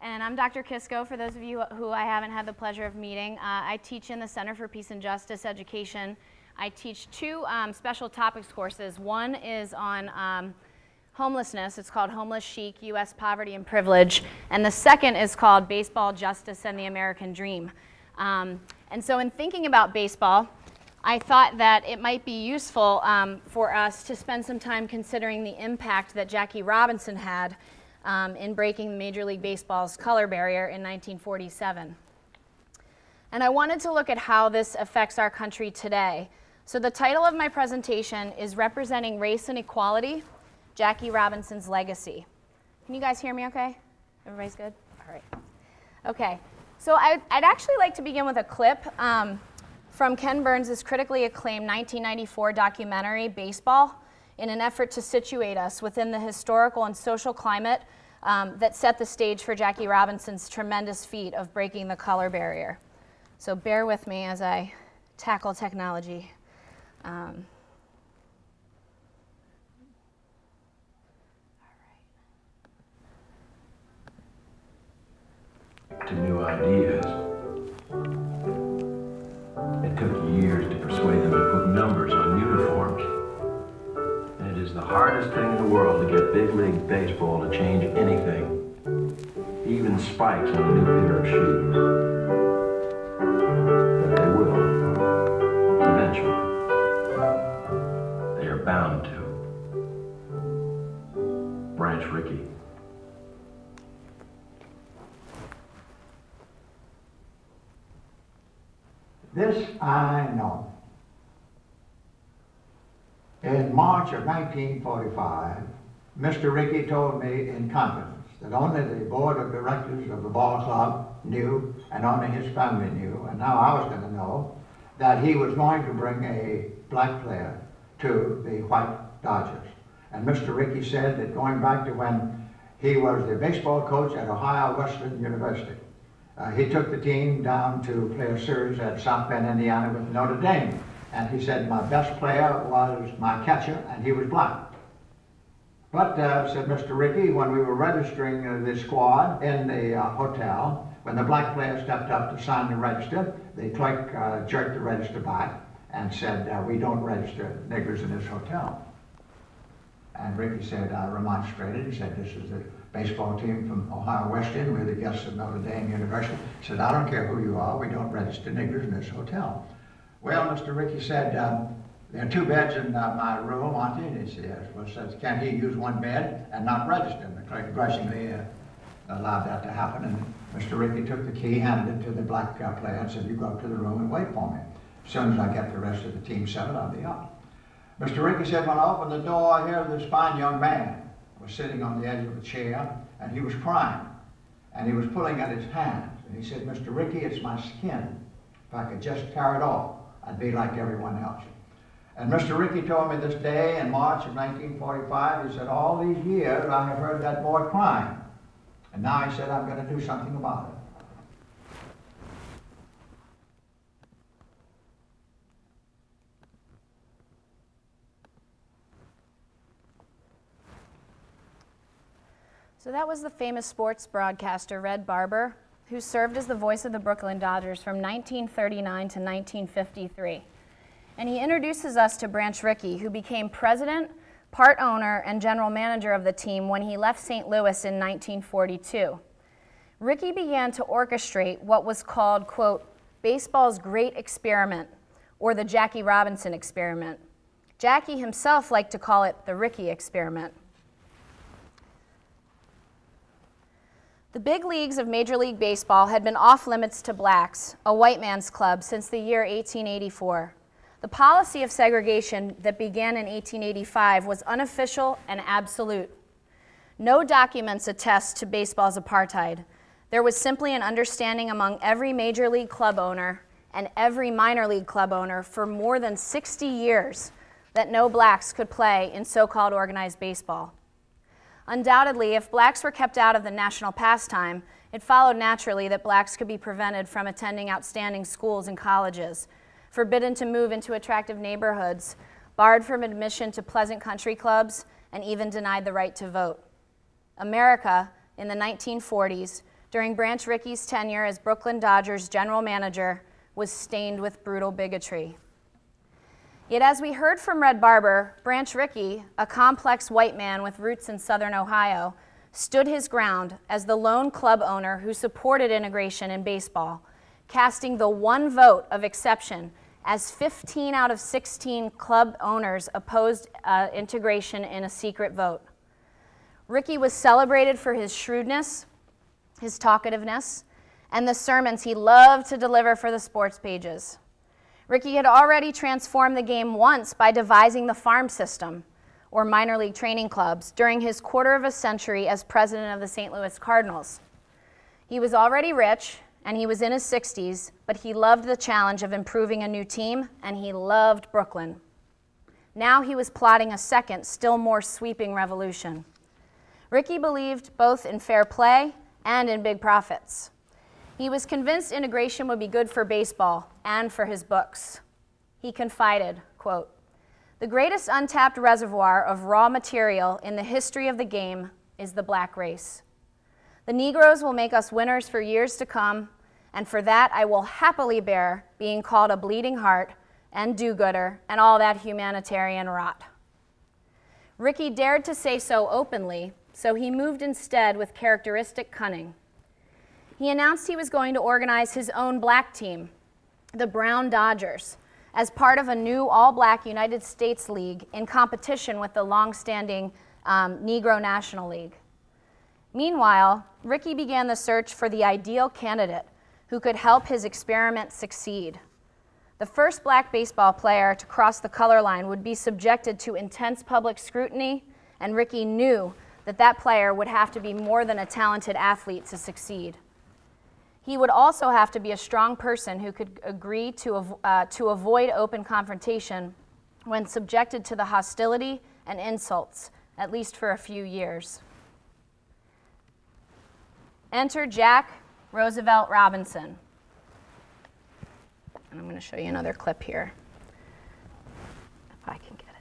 and I'm Dr. Kissko, for those of you who I haven't had the pleasure of meeting. I teach in the Center for Peace and Justice Education. I teach two special topics courses. One is on homelessness. It's called Homeless Chic, U.S. Poverty and Privilege. And the second is called Baseball, Justice, and the American Dream. And so in thinking about baseball, I thought that it might be useful for us to spend some time considering the impact that Jackie Robinson had in breaking Major League Baseball's color barrier in 1947. And I wanted to look at how this affects our country today. So the title of my presentation is Representing Race and Equality, Jackie Robinson's Legacy. Can you guys hear me okay? Everybody's good? All right. Okay. So I'd actually like to begin with a clip from Ken Burns' critically acclaimed 1994 documentary, Baseball, in an effort to situate us within the historical and social climate that set the stage for Jackie Robinson's tremendous feat of breaking the color barrier. So bear with me as I tackle technology. To new ideas. It took years to persuade them to put numbers on uniforms. And it is the hardest thing in the world to get big league baseball to change anything, even spikes on a new pair of shoes. But they will, eventually. They are bound to. Branch Rickey. This I know. In March of 1945, Mr. Rickey told me in confidence that only the board of directors of the ball club knew, and only his family knew, and now I was going to know, that he was going to bring a black player to the White Dodgers. And Mr. Rickey said that going back to when he was the baseball coach at Ohio Wesleyan University, he took the team down to play a series at South Bend, Indiana with Notre Dame. And he said my best player was my catcher, and he was black. But, said Mr. Rickey, when we were registering the squad in the hotel, when the black player stepped up to sign the register, the clerk jerked the register back and said, we don't register niggers in this hotel. And Rickey said, remonstrated. He said, this is the baseball team from Ohio Wesleyan. We're the guests of Notre Dame University. He said, I don't care who you are. We don't register niggers in this hotel. Well, Mr. Rickey said, there are 2 beds in my room, aren't there? And he said, yes. Well, says, can't he use 1 bed and not register? And the clerk grudgingly allowed that to happen. And Mr. Rickey took the key, handed it to the black player, and said, you go up to the room and wait for me. As soon as I get the rest of the team settled, I'll be up. Mr. Rickey said, when I opened the door, I heard this fine young man was sitting on the edge of a chair, and he was crying, and he was pulling at his hands. And he said, Mr. Rickey, it's my skin. If I could just tear it off, I'd be like everyone else. And Mr. Rickey told me this day in March of 1945, he said, all these years I have heard that boy crying. And now he said, I'm going to do something about it. So that was the famous sports broadcaster, Red Barber, who served as the voice of the Brooklyn Dodgers from 1939 to 1953. And he introduces us to Branch Rickey, who became president, part owner, and general manager of the team when he left St. Louis in 1942. Rickey began to orchestrate what was called, quote, baseball's great experiment, or the Jackie Robinson experiment. Jackie himself liked to call it the Rickey experiment. The big leagues of Major League Baseball had been off limits to blacks, a white man's club, since the year 1884. The policy of segregation that began in 1885 was unofficial and absolute. No documents attest to baseball's apartheid. There was simply an understanding among every major league club owner and every minor league club owner for more than 60 years that no blacks could play in so-called organized baseball. Undoubtedly, if blacks were kept out of the national pastime, it followed naturally that blacks could be prevented from attending outstanding schools and colleges, forbidden to move into attractive neighborhoods, barred from admission to pleasant country clubs, and even denied the right to vote. America, in the 1940s, during Branch Rickey's tenure as Brooklyn Dodgers general manager was stained with brutal bigotry. Yet as we heard from Red Barber, Branch Rickey, a complex white man with roots in Southern Ohio, stood his ground as the lone club owner who supported integration in baseball, casting the one vote of exception as 15 out of 16 club owners opposed integration in a secret vote. Rickey was celebrated for his shrewdness, his talkativeness, and the sermons he loved to deliver for the sports pages. Rickey had already transformed the game once by devising the farm system, or minor league training clubs, during his quarter of a century as president of the St. Louis Cardinals. He was already rich, and he was in his 60s, but he loved the challenge of improving a new team, and he loved Brooklyn. Now he was plotting a second, still more sweeping revolution. Rickey believed both in fair play and in big profits. He was convinced integration would be good for baseball and for his books. He confided, quote, "The greatest untapped reservoir of raw material in the history of the game is the black race. The Negroes will make us winners for years to come, and for that I will happily bear being called a bleeding heart and do-gooder and all that humanitarian rot." Rickey dared to say so openly, so he moved instead with characteristic cunning. He announced he was going to organize his own black team, the Brown Dodgers, as part of a new all-black United States League in competition with the long-standing Negro National League. Meanwhile, Rickey began the search for the ideal candidate who could help his experiment succeed. The first black baseball player to cross the color line would be subjected to intense public scrutiny, and Rickey knew that that player would have to be more than a talented athlete to succeed. He would also have to be a strong person who could agree to avoid open confrontation when subjected to the hostility and insults, at least for a few years. Enter Jack Roosevelt Robinson. And I'm going to show you another clip here, if I can get it.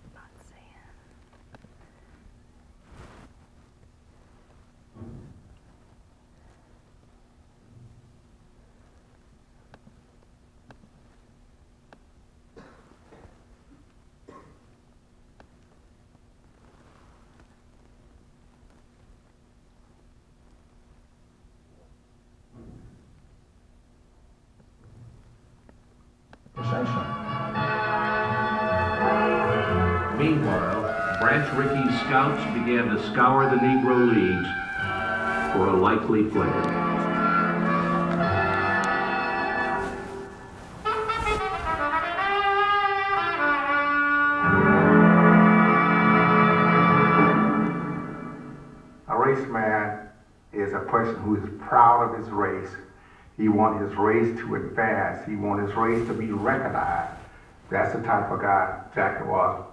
Meanwhile, Branch Rickey's scouts began to scour the Negro Leagues for a likely player. A race man is a person who is proud of his race. He wants his race to advance. He wants his race to be recognized. That's the type of guy Jack was.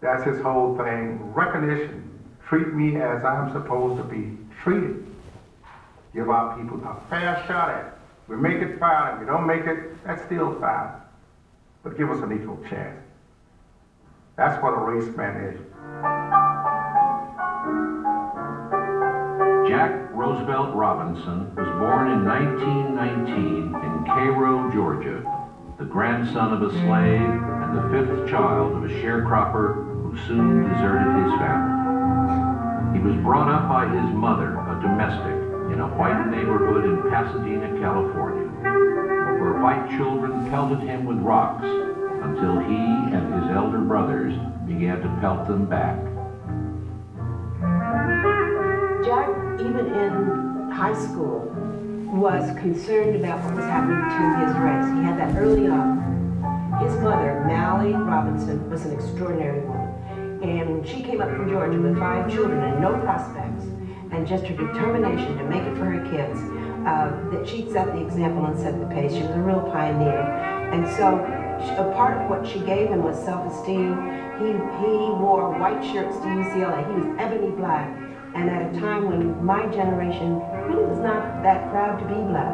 That's his whole thing. Recognition. Treat me as I'm supposed to be treated. Give our people a fair shot at it. We make it fine. If we don't make it, that's still fine. But give us an equal chance. That's what a race man is. Jack Roosevelt Robinson was born in 1919 in Cairo, Georgia, the grandson of a slave and the fifth child of a sharecropper who soon deserted his family. He was brought up by his mother, a domestic, in a white neighborhood in Pasadena, California, where white children pelted him with rocks until he and his elder brothers began to pelt them back. Jack, even in high school, was concerned about what was happening to his race. He had that early on. His mother, Mallie Robinson, was an extraordinary woman. And she came up from Georgia with 5 children and no prospects. And just her determination to make it for her kids, that she set the example and set the pace. She was a real pioneer. And so a part of what she gave him was self-esteem. He wore white shirts to UCLA. He was ebony black. And at a time when my generation really was not that proud to be black.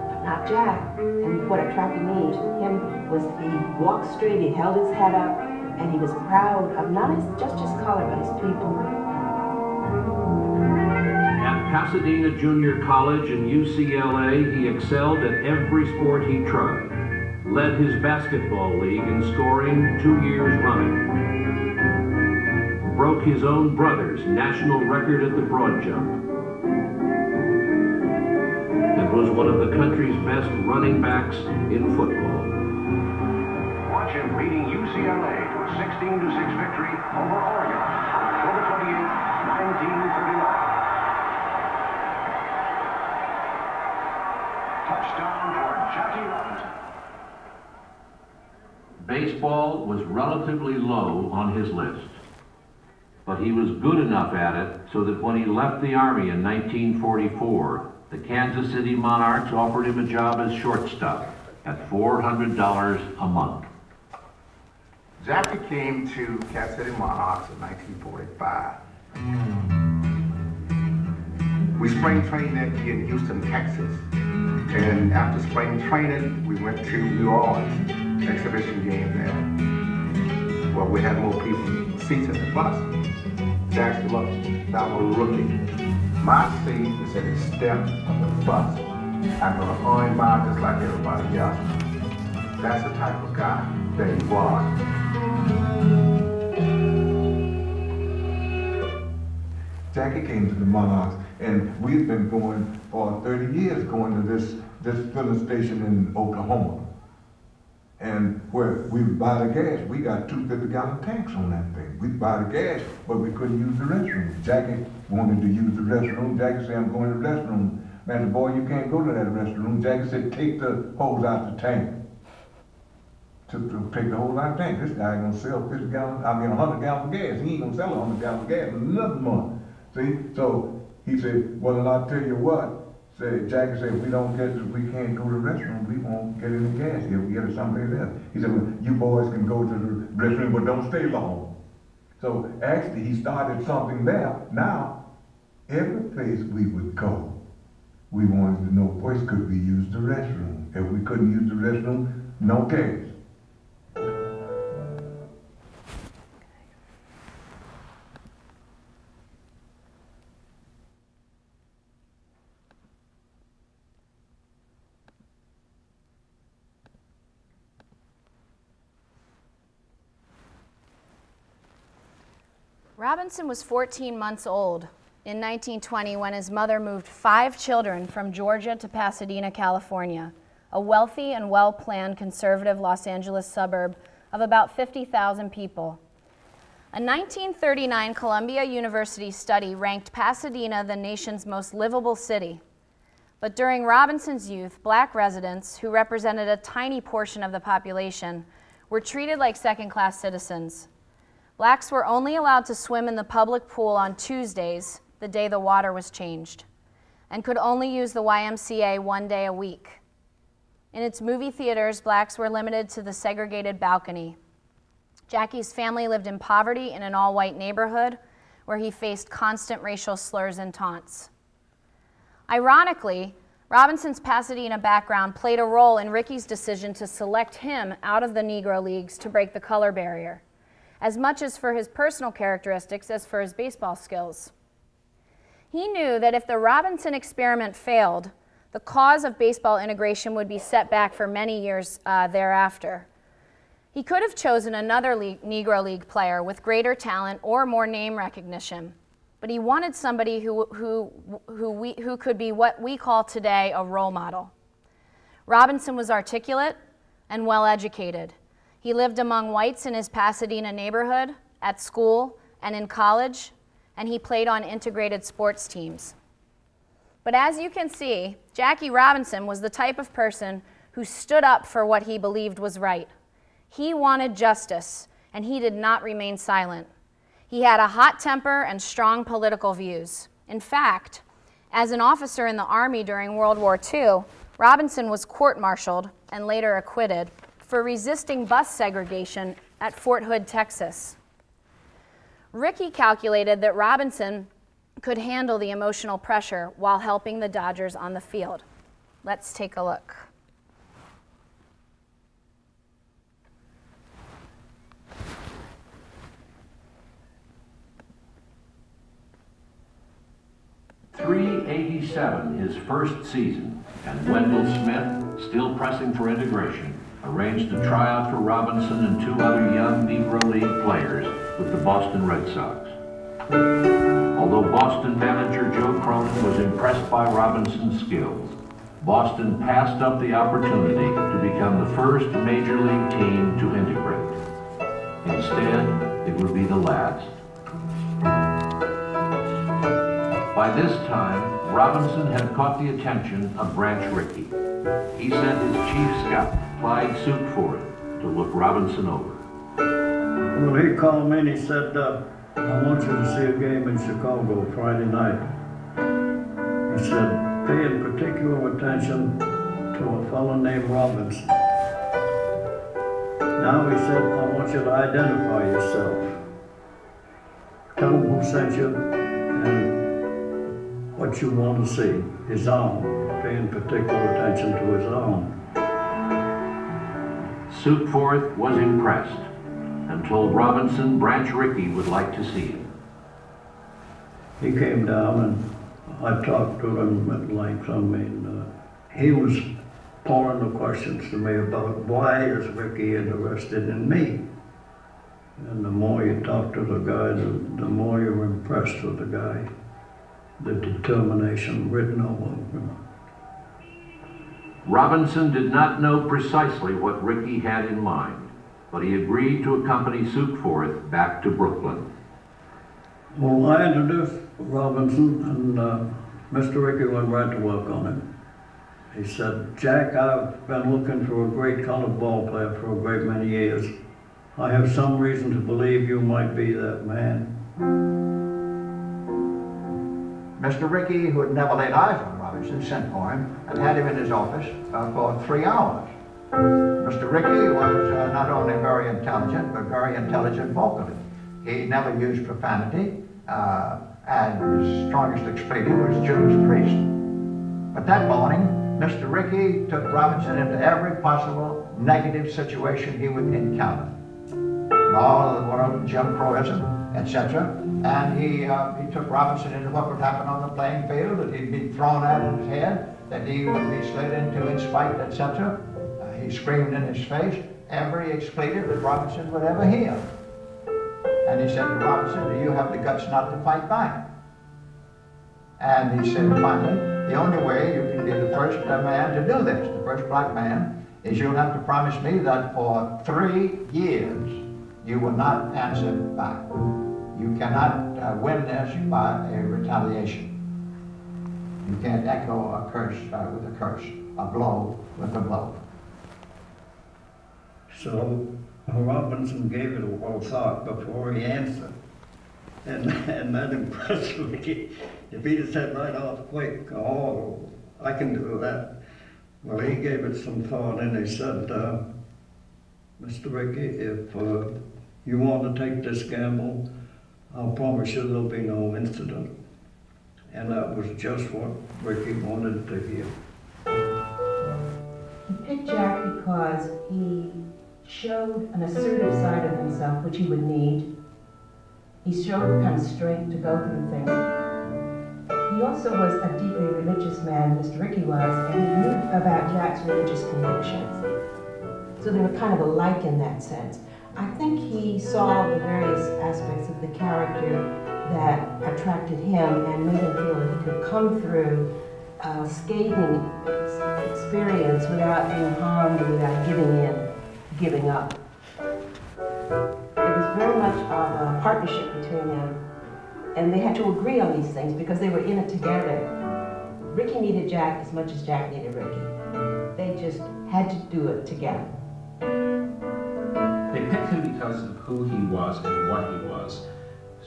But not Jack. And what attracted me to him was he walked straight, he held his head up, and he was proud of not just his color, but his people. At Pasadena Junior College and UCLA, he excelled at every sport he tried. Led his basketball league in scoring 2 years running. Broke his own brother's national record at the broad jump. And was one of the country's best running backs in football. Watch him beating UCLA to a 16-6 victory over Oregon on October 28, 1939. Touchdown for Jackie Robinson. Baseball was relatively low on his list, but he was good enough at it so that when he left the Army in 1944, the Kansas City Monarchs offered him a job as shortstop at $400 a month. Jackie came to Kansas City Monarchs in 1945. We spring trained that year in Houston, Texas. And after spring training, we went to New Orleans, exhibition game there. Well, we had more people, seats in the bus. Jackie looked, I'm a rookie. My seat is at the step of the bus. I'm gonna earn by just like everybody else. That's the type of guy that he was. Jackie came to the Monarchs, and we've been going for 30 years going to this filling station in Oklahoma. And where we would buy the gas, we got 2 50-gallon tanks on that thing. We'd buy the gas, but we couldn't use the restroom. Jackie wanted to use the restroom. Jackie said, I'm going to the restroom. Man said, boy, you can't go to that restroom. Jackie said, take the hose out the tank. To take the hose out the tank. This guy gonna sell 100 gallons of gas. He ain't gonna sell 100 gallons of gas in another month. See? So he said, well, and I'll tell you what. Jackie said, if we can't go to the restroom, we won't get any gas here. We get it someplace else. He said, well, you boys can go to the restroom, but don't stay long. So actually, he started something there. Now, every place we would go, we wanted to know, first, could we use the restroom? If we couldn't use the restroom, no gas. Robinson was 14 months old in 1920 when his mother moved 5 children from Georgia to Pasadena, California, a wealthy and well-planned conservative Los Angeles suburb of about 50,000 people. A 1939 Columbia University study ranked Pasadena the nation's most livable city. But during Robinson's youth, black residents, who represented a tiny portion of the population, were treated like second-class citizens. Blacks were only allowed to swim in the public pool on Tuesdays, the day the water was changed, and could only use the YMCA 1 day a week. In its movie theaters, blacks were limited to the segregated balcony. Jackie's family lived in poverty in an all-white neighborhood where he faced constant racial slurs and taunts. Ironically, Robinson's Pasadena background played a role in Ricky's decision to select him out of the Negro Leagues to break the color barrier, as much as for his personal characteristics as for his baseball skills. He knew that if the Robinson experiment failed, the cause of baseball integration would be set back for many years thereafter. He could have chosen another Negro League player with greater talent or more name recognition, but he wanted somebody who could be what we call today a role model. Robinson was articulate and well-educated. He lived among whites in his Pasadena neighborhood, at school, and in college, and he played on integrated sports teams. But as you can see, Jackie Robinson was the type of person who stood up for what he believed was right. He wanted justice, and he did not remain silent. He had a hot temper and strong political views. In fact, as an officer in the Army during World War II, Robinson was court-martialed and later acquitted for resisting bus segregation at Fort Hood, Texas. Ricky calculated that Robinson could handle the emotional pressure while helping the Dodgers on the field. Let's take a look. Three 1987, his first season, and Wendell Smith, still pressing for integration, arranged a tryout for Robinson and two other young Negro League players with the Boston Red Sox. Although Boston manager Joe Cronin was impressed by Robinson's skills, Boston passed up the opportunity to become the first major league team to integrate. Instead, it would be the last. By this time, Robinson had caught the attention of Branch Rickey. He sent his chief scout, Clyde Suitforth, to look Robinson over. Well, he called me and he said, I want you to see a game in Chicago Friday night. He said, pay in particular attention to a fellow named Robinson. Now he said, I want you to identify yourself. Tell him who sent you and what you want to see, his arm. Pay in particular attention to his arm. Suitforth was impressed and told Robinson Branch Rickey would like to see him. He came down and I talked to him at length. I mean, he was pouring the questions to me about why is Rickey interested in me? And the more you talk to the guy, the more you're impressed with the guy. The determination written all over him. Robinson did not know precisely what Rickey had in mind, but he agreed to accompany Suitforth back to Brooklyn. Well, I introduced Robinson, and Mr. Rickey went right to work on him. He said, Jack, I've been looking for a great colored ball player for a great many years. I have some reason to believe you might be that man. Mr. Rickey, who had never laid eyes on Robinson, sent for him and had him in his office for 3 hours. Mr. Rickey was not only very intelligent, but very intelligent vocally. He never used profanity, and his strongest expletive was Judas Priest. But that morning, Mr. Rickey took Robinson into every possible negative situation he would encounter. All of the world, Jim Crowism, etc. And he took Robinson into what would happen on the playing field, that he'd be thrown at in his head, that he would be slid into in spite, etc. He screamed in his face every expletive that Robinson would ever hear. And he said to Robinson, do you have the guts not to fight back? And he said finally, the only way you can be the first man to do this, the first black man, is you'll have to promise me that for 3 years you will not answer back. You cannot win this by a retaliation. You can't echo a curse with a curse, a blow with a blow. So Robinson gave it a well thought before he answered. And that impressed Rickey. If he just said right off quick, oh, I can do that. Well, he gave it some thought and he said, Mr. Rickey, if you want to take this gamble, I'll promise you there'll be no incident. And that was just what Rickey wanted to hear. He picked Jack because he showed an assertive side of himself, which he would need. He showed the kind of strength to go through things. He also was a deeply religious man, Mr. Rickey was, and he knew about Jack's religious convictions. So they were kind of alike in that sense. I think he saw the various aspects of the character that attracted him and made him feel that he could come through a scathing experience without being harmed or without giving up. It was very much of a partnership between them, and they had to agree on these things because they were in it together. Rickey needed Jack as much as Jack needed Rickey. They just had to do it together. They picked him because of who he was and what he was.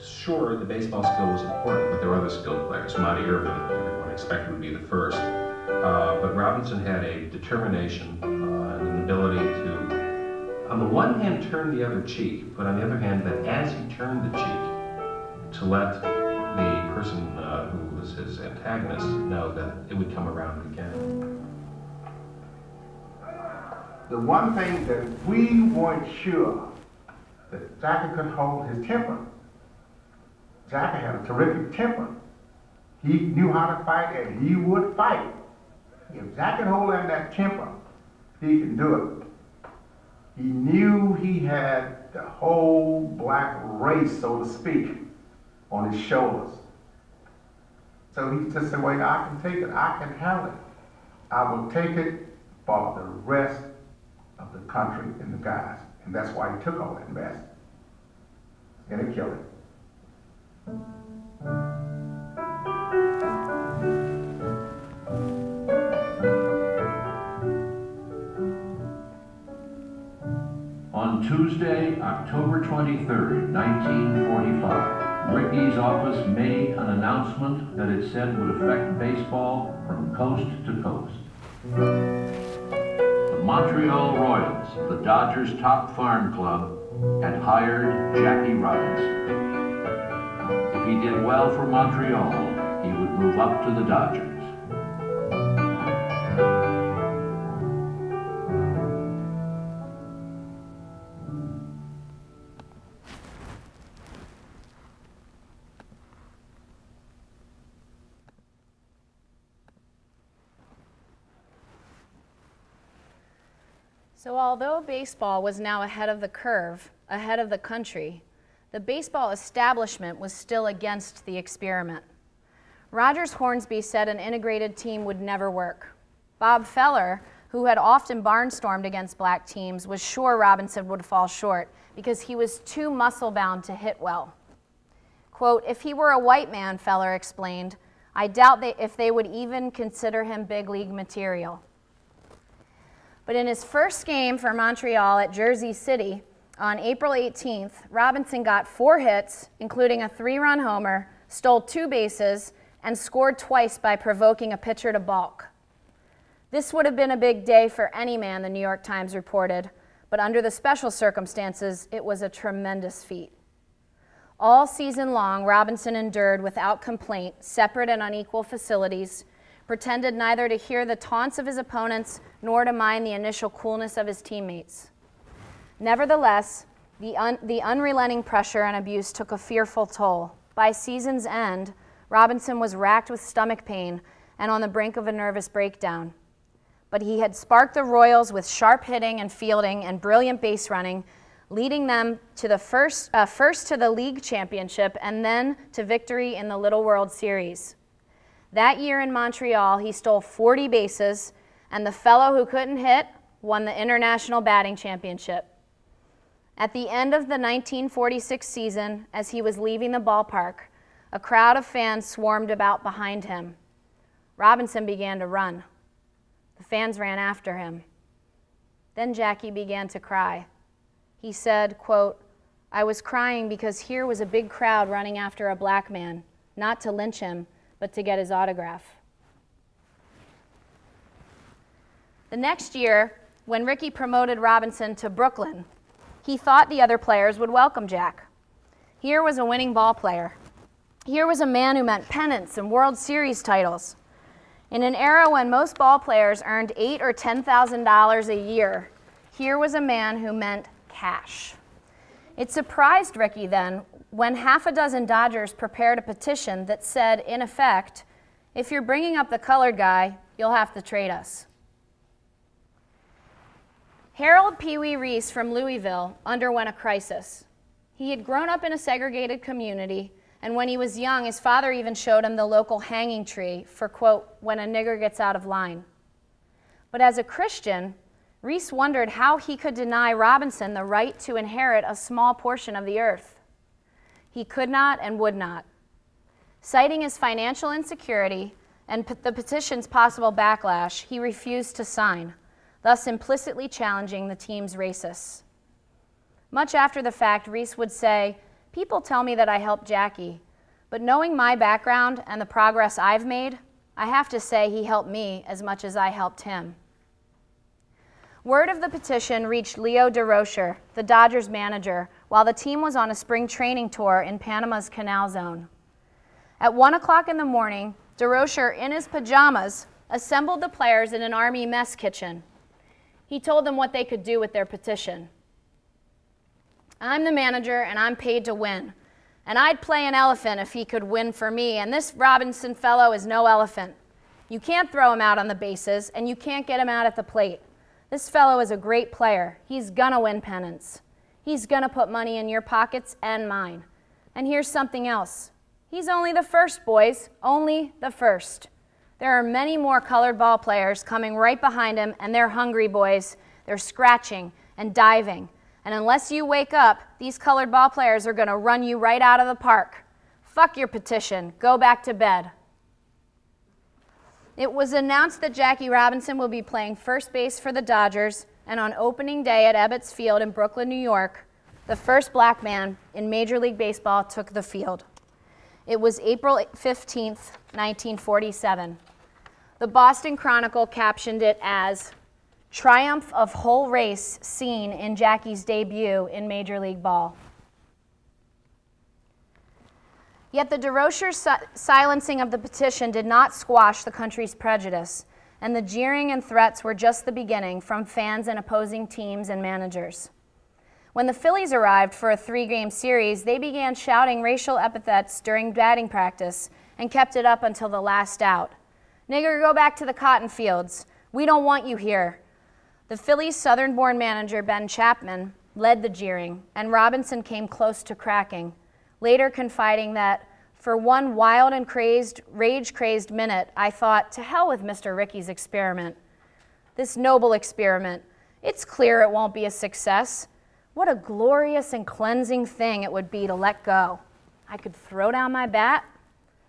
Sure, the baseball skill was important, but there were other skilled players. Monty Irvin, everyone expected would be the first. But Robinson had a determination and an ability to, on the one hand, turn the other cheek, but on the other hand, that as he turned the cheek, to let the person who was his antagonist know that it would come around again. The one thing that we weren't sure that Jackie could hold his temper. Jackie had a terrific temper. He knew how to fight, and he would fight. If Jack could hold in that temper, he can do it. He knew he had the whole black race, so to speak, on his shoulders. So he just said, wait, I can take it, I can handle it. I will take it for the rest of the country and the guys. And that's why he took all that mess. And it killed him. On Tuesday, October 23rd, 1945, Ricky's office made an announcement that it said would affect baseball from coast to coast. The Montreal Royals, the Dodgers' top farm club, had hired Jackie Robinson. If he did well for Montreal, he would move up to the Dodgers. So although baseball was now ahead of the curve, ahead of the country, the baseball establishment was still against the experiment. Rogers Hornsby said an integrated team would never work. Bob Feller, who had often barnstormed against black teams, was sure Robinson would fall short because he was too muscle-bound to hit well. Quote, if he were a white man, Feller explained, I doubt if they would even consider him big league material. But in his first game for Montreal at Jersey City on April 18th, Robinson got 4 hits, including a 3-run homer, stole 2 bases, and scored twice by provoking a pitcher to balk. This would have been a big day for any man, the New York Times reported, but under the special circumstances, it was a tremendous feat. All season long, Robinson endured without complaint separate and unequal facilities, pretended neither to hear the taunts of his opponents nor to mind the initial coolness of his teammates. Nevertheless, the unrelenting pressure and abuse took a fearful toll. By season's end, Robinson was racked with stomach pain and on the brink of a nervous breakdown. But he had sparked the Royals with sharp hitting and fielding and brilliant base running, leading them to the first to the league championship and then to victory in the Little World Series. That year in Montreal, he stole 40 bases, and the fellow who couldn't hit won the International Batting Championship. At the end of the 1946 season, as he was leaving the ballpark, a crowd of fans swarmed about behind him. Robinson began to run. The fans ran after him. Then Jackie began to cry. He said, quote, I was crying because here was a big crowd running after a black man, not to lynch him, but to get his autograph. The next year, when Ricky promoted Robinson to Brooklyn, he thought the other players would welcome Jack. Here was a winning ball player. Here was a man who meant pennants and World Series titles. In an era when most ball players earned $8,000 or $10,000 a year, here was a man who meant cash. It surprised Ricky then when half a dozen Dodgers prepared a petition that said, in effect, if you're bringing up the colored guy, you'll have to trade us. Harold Pee Wee Reese from Louisville underwent a crisis. He had grown up in a segregated community, and when he was young, his father even showed him the local hanging tree for, quote, when a nigger gets out of line. But as a Christian, Reese wondered how he could deny Robinson the right to inherit a small portion of the earth. He could not and would not. Citing his financial insecurity and the petition's possible backlash, he refused to sign, thus implicitly challenging the team's racists. Much after the fact, Reese would say, people tell me that I helped Jackie, but knowing my background and the progress I've made, I have to say he helped me as much as I helped him. Word of the petition reached Leo Durocher, the Dodgers manager, while the team was on a spring training tour in Panama's Canal Zone. At 1 o'clock in the morning, Durocher, in his pajamas, assembled the players in an Army mess kitchen. He told them what they could do with their petition. I'm the manager and I'm paid to win. And I'd play an elephant if he could win for me, and this Robinson fellow is no elephant. You can't throw him out on the bases, and you can't get him out at the plate. This fellow is a great player. He's gonna win pennants. He's gonna put money in your pockets and mine. And here's something else. He's only the first, boys, only the first. There are many more colored ball players coming right behind him, and they're hungry, boys. They're scratching and diving. And unless you wake up, these colored ball players are gonna run you right out of the park. Fuck your petition. Go back to bed. It was announced that Jackie Robinson will be playing first base for the Dodgers, and on opening day at Ebbets Field in Brooklyn, New York, the first black man in Major League Baseball took the field. It was April 15th, 1947. The Boston Chronicle captioned it as "Triumph of Whole Race Seen in Jackie's Debut in Major League Ball." Yet the Durocher silencing of the petition did not squash the country's prejudice, and the jeering and threats were just the beginning from fans and opposing teams and managers. When the Phillies arrived for a 3-game series, they began shouting racial epithets during batting practice and kept it up until the last out. "Nigger, go back to the cotton fields. We don't want you here." The Phillies' Southern-born manager, Ben Chapman, led the jeering, and Robinson came close to cracking, later confiding that, "For one wild and rage-crazed minute, I thought, to hell with Mr. Ricky's experiment. This noble experiment. It's clear it won't be a success. What a glorious and cleansing thing it would be to let go. I could throw down my bat,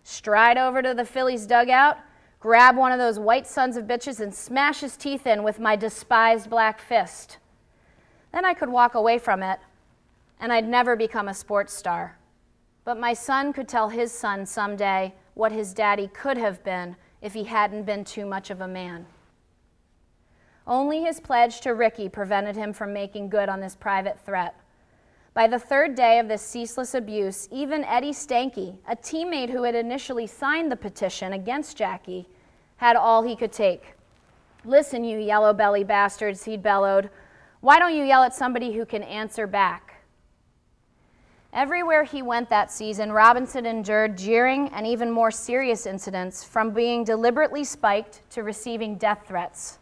stride over to the Phillies' dugout, grab one of those white sons of bitches and smash his teeth in with my despised black fist. Then I could walk away from it, and I'd never become a sports star. But my son could tell his son someday what his daddy could have been if he hadn't been too much of a man." Only his pledge to Ricky prevented him from making good on this private threat. By the third day of this ceaseless abuse, even Eddie Stanky, a teammate who had initially signed the petition against Jackie, had all he could take. "Listen, you yellow-belly bastards," he'd bellowed. "Why don't you yell at somebody who can answer back?" Everywhere he went that season, Robinson endured jeering and even more serious incidents, from being deliberately spiked to receiving death threats.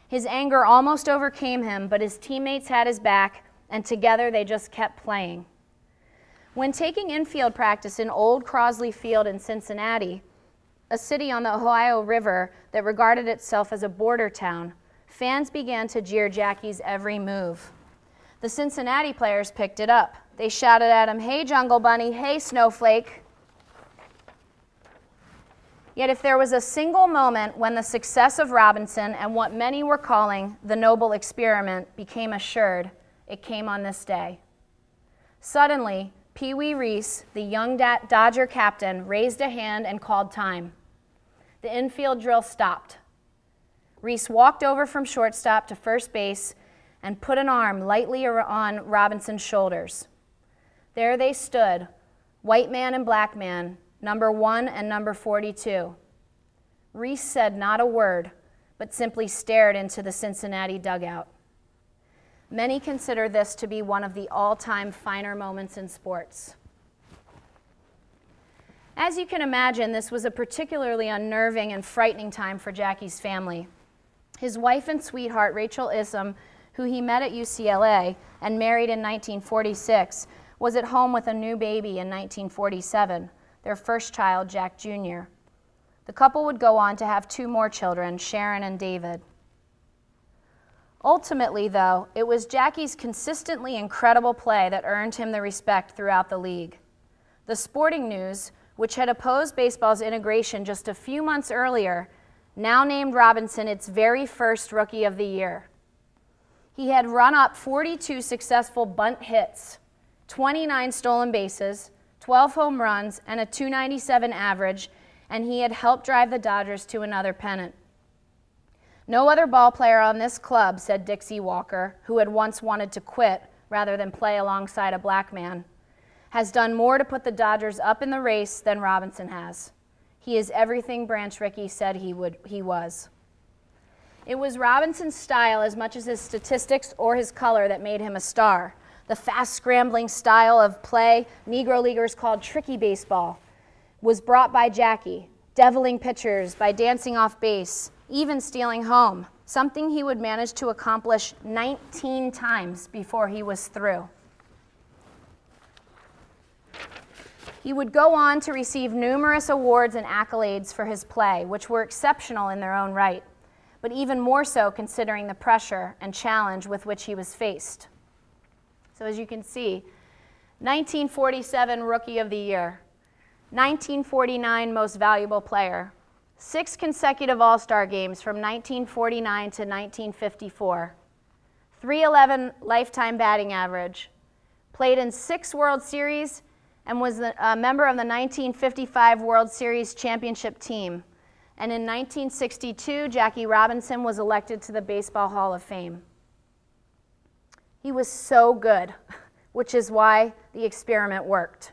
His anger almost overcame him, but his teammates had his back, and together they just kept playing. When taking infield practice in Old Crosley Field in Cincinnati, a city on the Ohio River that regarded itself as a border town, fans began to jeer Jackie's every move. The Cincinnati players picked it up. They shouted at him, "Hey, Jungle Bunny, hey, Snowflake." Yet if there was a single moment when the success of Robinson and what many were calling the noble experiment became assured, it came on this day. Suddenly, Pee Wee Reese, the young Dodger captain, raised a hand and called time. The infield drill stopped. Reese walked over from shortstop to first base and put an arm lightly on Robinson's shoulders. There they stood, white man and black man, number 1 and number 42. Reese said not a word, but simply stared into the Cincinnati dugout. Many consider this to be one of the all-time finer moments in sports. As you can imagine, this was a particularly unnerving and frightening time for Jackie's family. His wife and sweetheart, Rachel Issam, who he met at UCLA and married in 1946, was at home with a new baby in 1947. Their first child, Jack Jr. The couple would go on to have 2 more children, Sharon and David. Ultimately, though, it was Jackie's consistently incredible play that earned him the respect throughout the league. The Sporting News, which had opposed baseball's integration just a few months earlier, now named Robinson its very first Rookie of the Year. He had run up 42 successful bunt hits, 29 stolen bases, 12 home runs, and a .297 average, and he had helped drive the Dodgers to another pennant. "No other ball player on this club," said Dixie Walker, who had once wanted to quit rather than play alongside a black man, "has done more to put the Dodgers up in the race than Robinson has. He is everything Branch Rickey said he was." It was Robinson's style as much as his statistics or his color that made him a star. The fast scrambling style of play Negro leaguers called tricky baseball was brought by Jackie, deviling pitchers by dancing off base, even stealing home, something he would manage to accomplish 19 times before he was through. He would go on to receive numerous awards and accolades for his play, which were exceptional in their own right, but even more so considering the pressure and challenge with which he was faced. So as you can see, 1947 Rookie of the Year, 1949 Most Valuable Player, 6 consecutive All-Star games from 1949 to 1954, 311 lifetime batting average, played in 6 World Series, and was a member of the 1955 World Series championship team. And in 1962, Jackie Robinson was elected to the Baseball Hall of Fame. He was so good, which is why the experiment worked.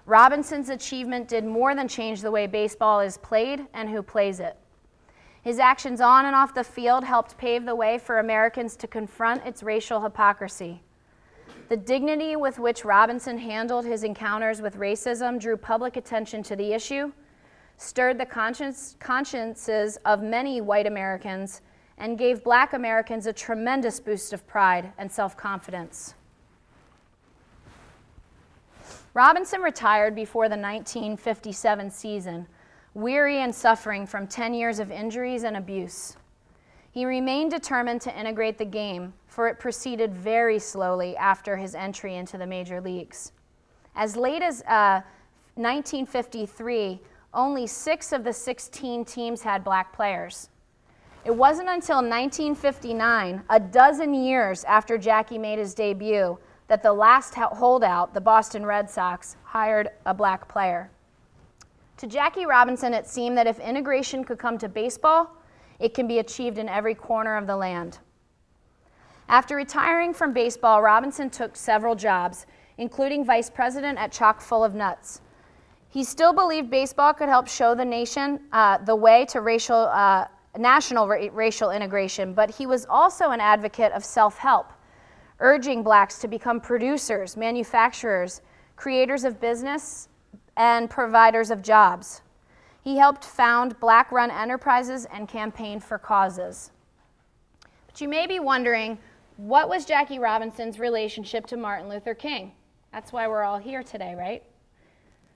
Robinson's achievement did more than change the way baseball is played and who plays it. His actions on and off the field helped pave the way for Americans to confront its racial hypocrisy. The dignity with which Robinson handled his encounters with racism drew public attention to the issue, stirred the consciences of many white Americans, and gave Black Americans a tremendous boost of pride and self-confidence. Robinson retired before the 1957 season, weary and suffering from 10 years of injuries and abuse. He remained determined to integrate the game, for it proceeded very slowly after his entry into the major leagues. As late as 1953, only 6 of the 16 teams had Black players. It wasn't until 1959, a dozen years after Jackie made his debut, that the last holdout, the Boston Red Sox, hired a Black player. To Jackie Robinson, it seemed that if integration could come to baseball, it can be achieved in every corner of the land. After retiring from baseball, Robinson took several jobs, including vice president at Chock full of Nuts. He still believed baseball could help show the nation the way to national racial integration, but he was also an advocate of self-help, urging Blacks to become producers, manufacturers, creators of business, and providers of jobs. He helped found Black-run enterprises and campaigned for causes. But you may be wondering, what was Jackie Robinson's relationship to Martin Luther King? That's why we're all here today, right?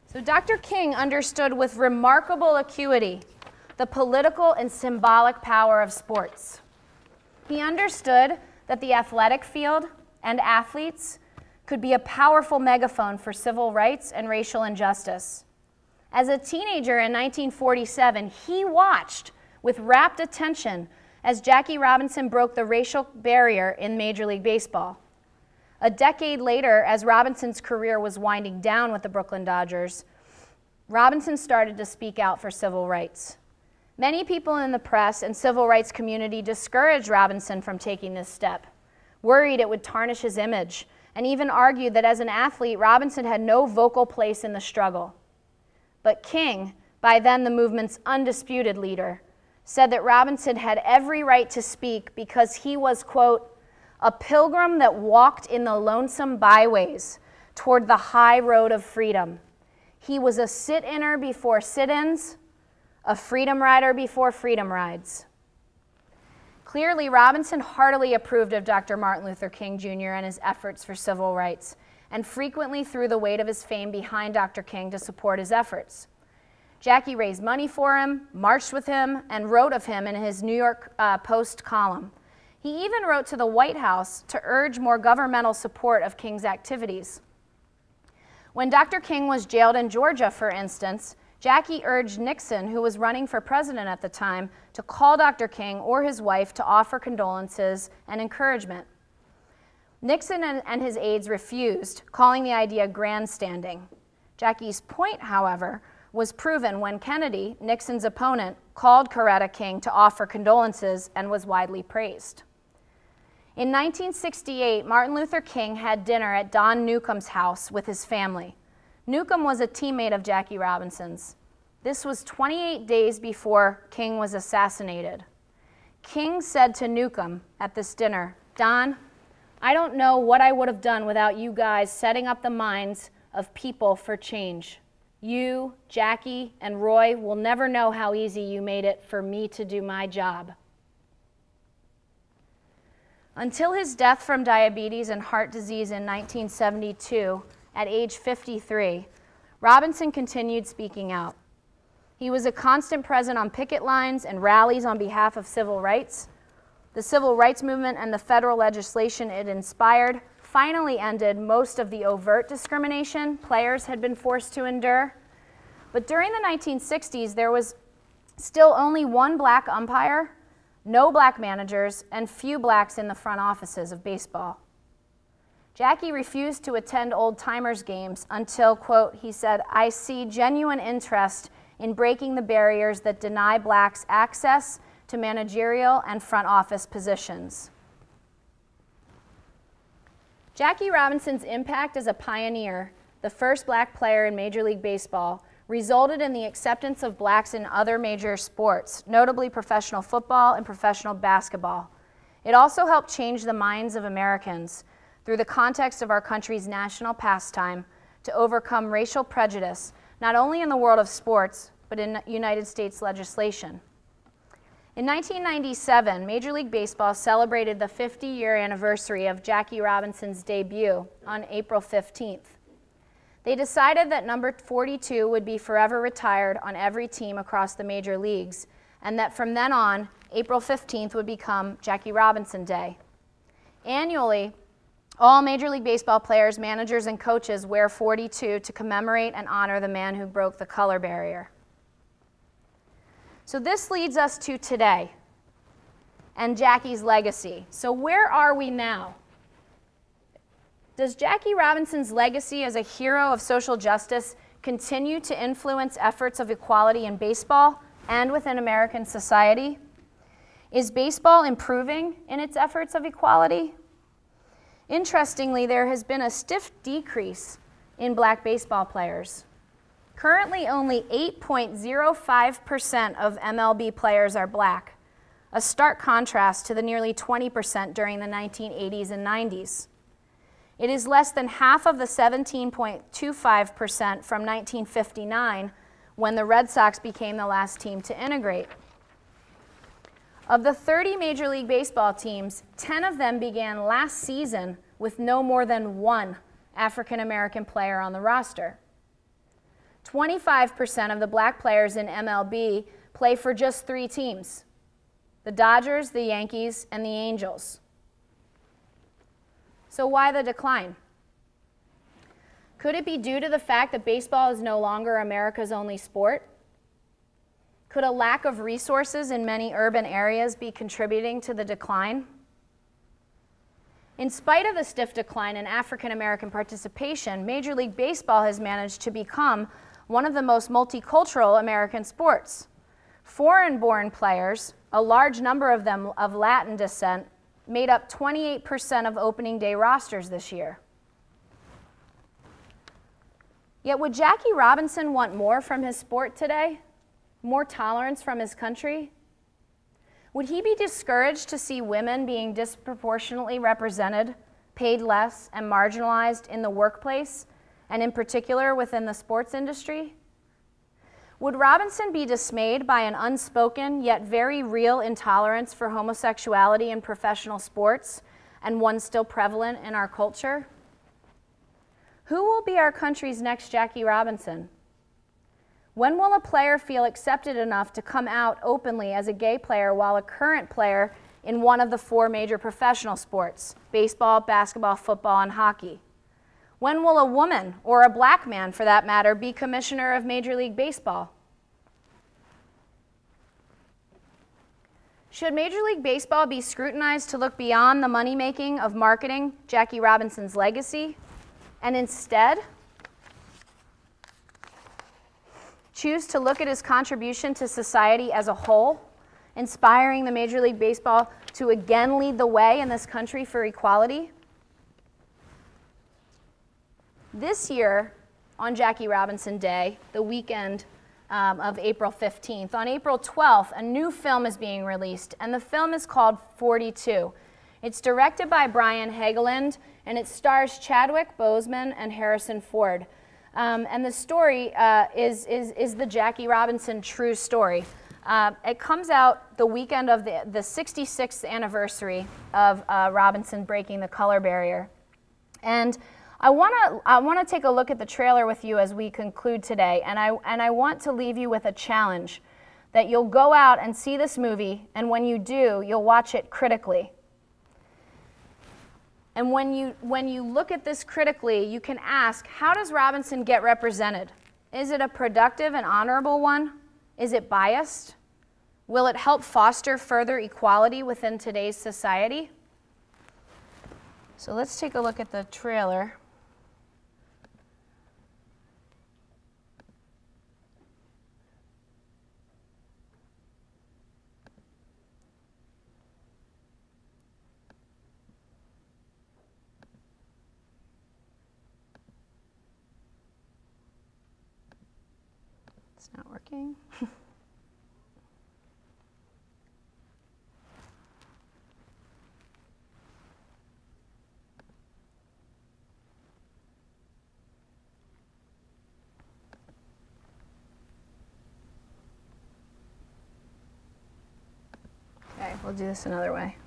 So Dr. King understood with remarkable acuity the political and symbolic power of sports. He understood that the athletic field and athletes could be a powerful megaphone for civil rights and racial injustice. As a teenager in 1947, he watched with rapt attention as Jackie Robinson broke the racial barrier in Major League Baseball. A decade later, as Robinson's career was winding down with the Brooklyn Dodgers, Robinson started to speak out for civil rights. Many people in the press and civil rights community discouraged Robinson from taking this step, worried it would tarnish his image, and even argued that as an athlete, Robinson had no vocal place in the struggle. But King, by then the movement's undisputed leader, said that Robinson had every right to speak because he was, quote, a pilgrim that walked in the lonesome byways toward the high road of freedom. He was a sit-inner before sit-ins, a freedom rider before freedom rides. Clearly, Robinson heartily approved of Dr. Martin Luther King Jr. and his efforts for civil rights, and frequently threw the weight of his fame behind Dr. King to support his efforts. Jackie raised money for him, marched with him, and wrote of him in his New York Post column. He even wrote to the White House to urge more governmental support of King's activities. When Dr. King was jailed in Georgia, for instance, Jackie urged Nixon, who was running for president at the time, to call Dr. King or his wife to offer condolences and encouragement. Nixon and his aides refused, calling the idea grandstanding. Jackie's point, however, was proven when Kennedy, Nixon's opponent, called Coretta King to offer condolences and was widely praised. In 1968, Martin Luther King had dinner at Don Newcomb's house with his family. Newcomb was a teammate of Jackie Robinson's. This was 28 days before King was assassinated. King said to Newcomb at this dinner, "Don, I don't know what I would have done without you guys setting up the minds of people for change. You, Jackie, and Roy will never know how easy you made it for me to do my job. Until his death from diabetes and heart disease in 1972, at age 53, Robinson continued speaking out. He was a constant presence on picket lines and rallies on behalf of civil rights. The civil rights movement and the federal legislation it inspired finally ended most of the overt discrimination players had been forced to endure. But during the 1960s, there was still only one black umpire, no black managers, and few blacks in the front offices of baseball. Jackie refused to attend old-timers games until, quote, he said, "I see genuine interest in breaking the barriers that deny blacks access to managerial and front office positions." Jackie Robinson's impact as a pioneer, the first black player in Major League Baseball, resulted in the acceptance of blacks in other major sports, notably professional football and professional basketball. It also helped change the minds of Americans through the context of our country's national pastime to overcome racial prejudice, not only in the world of sports, but in United States legislation. In 1997, Major League Baseball celebrated the 50-year anniversary of Jackie Robinson's debut on April 15th. They decided that number 42 would be forever retired on every team across the major leagues, and that from then on, April 15th would become Jackie Robinson Day. Annually, all Major League Baseball players, managers, and coaches wear 42 to commemorate and honor the man who broke the color barrier. So this leads us to today and Jackie's legacy. So where are we now? Does Jackie Robinson's legacy as a hero of social justice continue to influence efforts of equality in baseball and within American society? Is baseball improving in its efforts of equality? Interestingly, there has been a stiff decrease in black baseball players. Currently, only 8.05% of MLB players are black, a stark contrast to the nearly 20% during the 1980s and 90s. It is less than half of the 17.25% from 1959, when the Red Sox became the last team to integrate. Of the 30 Major League Baseball teams, 10 of them began last season with no more than one African American player on the roster. 25% of the black players in MLB play for just 3 teams: the Dodgers, the Yankees, and the Angels. So why the decline? Could it be due to the fact that baseball is no longer America's only sport? Could a lack of resources in many urban areas be contributing to the decline? In spite of the stiff decline in African American participation, Major League Baseball has managed to become one of the most multicultural American sports. Foreign-born players, a large number of them of Latin descent, made up 28% of opening day rosters this year. Yet would Jackie Robinson want more from his sport today? More tolerance from his country? Would he be discouraged to see women being disproportionately represented, paid less, and marginalized in the workplace, and in particular within the sports industry? Would Robinson be dismayed by an unspoken yet very real intolerance for homosexuality in professional sports, and one still prevalent in our culture? Who will be our country's next Jackie Robinson? When will a player feel accepted enough to come out openly as a gay player while a current player in one of the 4 major professional sports, baseball, basketball, football, and hockey? When will a woman, or a black man for that matter, be commissioner of Major League Baseball? Should Major League Baseball be scrutinized to look beyond the money-making of marketing Jackie Robinson's legacy, and instead choose to look at his contribution to society as a whole, inspiring the Major League Baseball to again lead the way in this country for equality? This year, on Jackie Robinson Day, the weekend of April 15th, on April 12th, a new film is being released, and the film is called 42. It's directed by Brian Hageland, and it stars Chadwick Boseman and Harrison Ford. And the story is the Jackie Robinson true story. It comes out the weekend of the 66th anniversary of Robinson breaking the color barrier. And I want to take a look at the trailer with you as we conclude today, and I want to leave you with a challenge that you'll go out and see this movie, and when you do, you'll watch it critically. And when you look at this critically, you can ask, how does Robinson get represented? Is it a productive and honorable one? Is it biased? Will it help foster further equality within today's society? So let's take a look at the trailer. It's not working. Okay, we'll do this another way.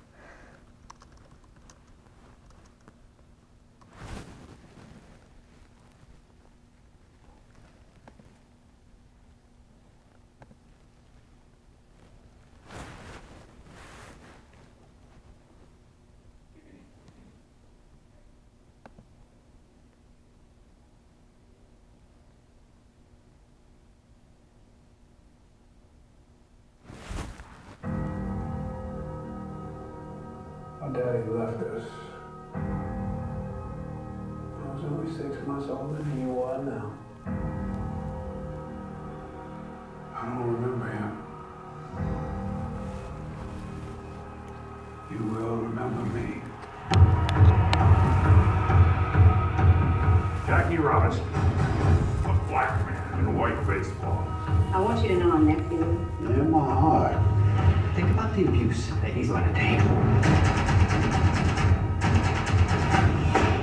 Daddy left us. I was only 6 months older than you are now. I don't remember him. You will remember me. Jackie Robinson, a black man in white baseball. I want you to know I'm next to you. In my heart. Think about the abuse that he's going to take.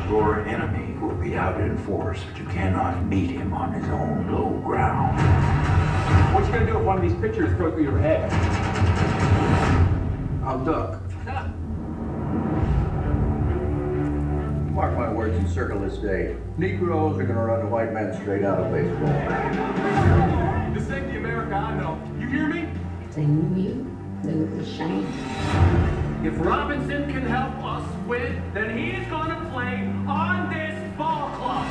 Your enemy will be out in force, but you cannot meet him on his own low ground. What you gonna do if one of these pictures goes through your head? I'll duck. Mark my words and circle this day. Negroes are gonna run the white man straight out of baseball. This ain't the America I know. You hear me? If they knew you, they would be ashamed. If Robinson can help us win, then he's gonna play on this ball club.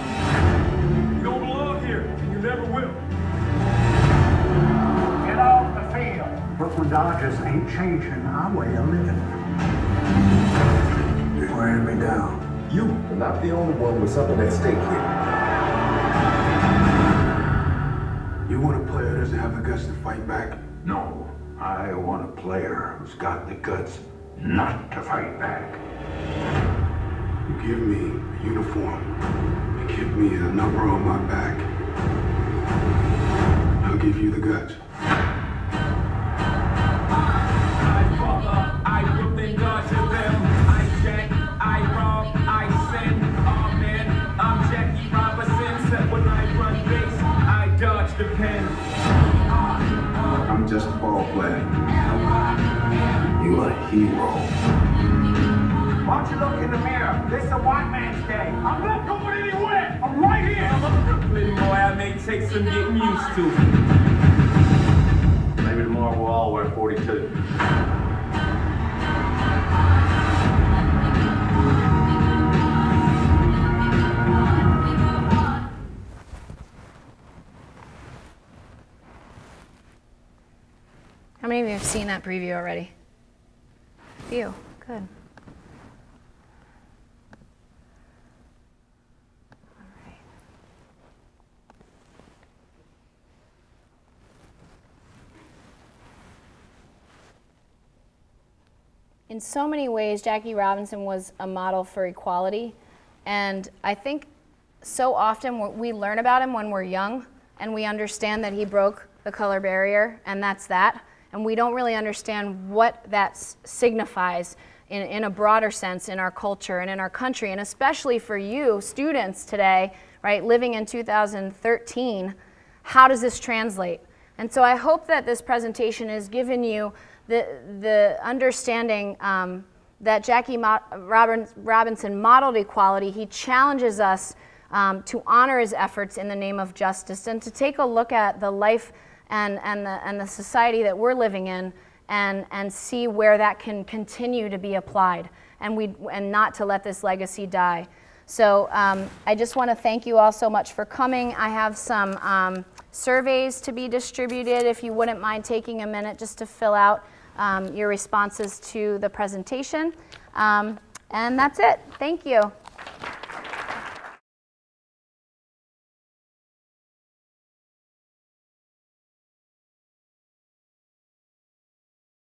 You don't belong here, and you never will. Get off the field. Brooklyn Dodgers ain't changing our way of living. You're wearing me down. You are not the only one with something at stake here. You want a player that doesn't have the guts to fight back? No, I want a player who's got the guts not to fight back. You give me a uniform, you give me a number on my back, I'll give you the guts. I fuck up, I whip and dodge them. I jack, I rob, I sin. Oh man, I'm Jackie Robinson. Except when I run base, I dodge the pen. I'm just a ball player. You a hero. Why don't you look in the mirror? This is a white man's day. I'm not going anywhere. I'm right here. I'm a Brooklyn boy. I may take some getting used to. Maybe tomorrow we'll all wear 42. How many of you have seen that preview already? A few. Good. In so many ways, Jackie Robinson was a model for equality, and I think so often we learn about him when we're young, and we understand that he broke the color barrier, and that's that, and we don't really understand what that signifies in a broader sense in our culture and in our country, and especially for you students today, right, living in 2013, how does this translate? And so I hope that this presentation has given you the understanding that Jackie Robinson modeled equality. He challenges us to honor his efforts in the name of justice and to take a look at the life and the society that we're living in and see where that can continue to be applied and not to let this legacy die. So I just want to thank you all so much for coming. I have some surveys to be distributed if you wouldn't mind taking a minute just to fill out your responses to the presentation. And that's it. Thank you.